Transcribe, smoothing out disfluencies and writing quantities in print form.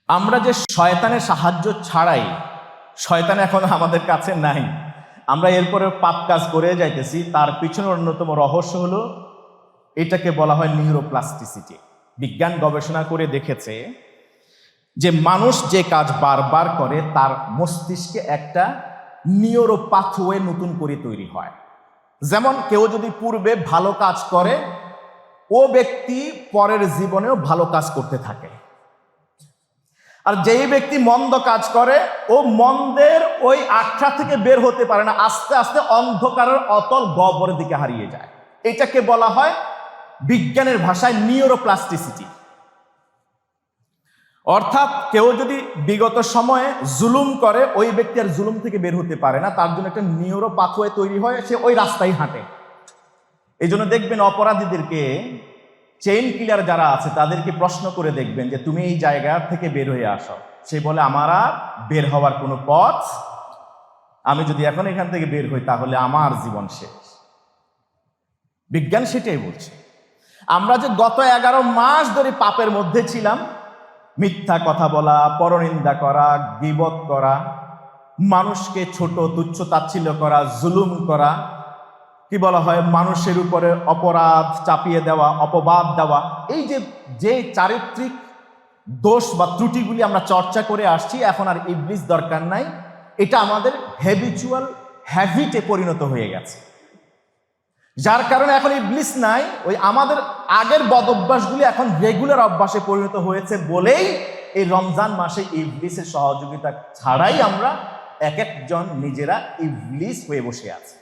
আমরা যে শয়তানের সাহায্য ছাড়াই, শয়তান এখন আমাদের কাছে নাই, আমরা এরপরে পাপ কাজ করে যাইতেছি, তার পিছনে অন্যতম রহস্য হলো এটাকে বলা হয় নিউরোপ্লাস্টিসিটি। বিজ্ঞান গবেষণা করে দেখেছে যে মানুষ যে কাজ বারবার করে তার মস্তিষ্কে একটা নিউরো পাথওয়ে নতুন করে তৈরি হয়। যেমন কেউ যদি পূর্বে ভালো কাজ করে, ও ব্যক্তি পরের জীবনেও ভালো কাজ করতে থাকে। আর যেই ব্যক্তি মন্দ কাজ করে, ও মন্দের ওই আখড়া থেকে বের হতে পারে না, আস্তে আস্তে অন্ধকারের অতল গহ্বরের দিকে হারিয়ে যায়। এটাকে বলা হয় বিজ্ঞানের ভাষায় নিউরোপ্লাস্টিসিটি। অর্থাৎ কেউ যদি বিগত সময়ে জুলুম করে, ওই ব্যক্তি আর জুলুম থেকে বের হতে পারে না, তার জন্য একটা নিউরো পাথওয়ে তৈরি হয়, সে ওই রাস্তায় হাঁটে। এই জন্য দেখবেন অপরাধীদেরকে, চেইন কিলার যারা আছে তাদেরকে প্রশ্ন করে দেখবেন যে তুমি এই জায়গা থেকে বের হয়ে আসো, সে বলে আমার আর বের হওয়ার কোনো পথ, আমি যদি এখন এখান থেকে বের হই তাহলে আমার জীবন শেষ। বিজ্ঞান সেটাই বলছে। আমরা যে গত 11 মাস ধরে পাপের মধ্যে ছিলাম, মিথ্যা কথা বলা, পরনিন্দা করা, গীবত করা, মানুষকে ছোট তুচ্ছ তাচ্ছিল্য করা, জুলুম করা, কি বলা হয়, মানুষের উপরে অপরাধ চাপিয়ে দেওয়া, অপবাদ দেওয়া, এই যে চারিত্রিক দোষ বা ত্রুটিগুলি আমরা চর্চা করে আসছি, এখন আর ইবলিস দরকার নাই। এটা আমাদের হ্যাবিচুয়াল হ্যাবিটে পরিণত হয়ে গেছে, যার কারণে এখন ইবলিস নাই। ওই আমাদের আগের বদ অভ্যাসগুলি এখন রেগুলার অভ্যাসে পরিণত হয়েছে বলেই এই রমজান মাসে ইবলিসের সহযোগিতা ছাড়াই আমরা এক একজন নিজেরা ইবলিস হয়ে বসে আছি।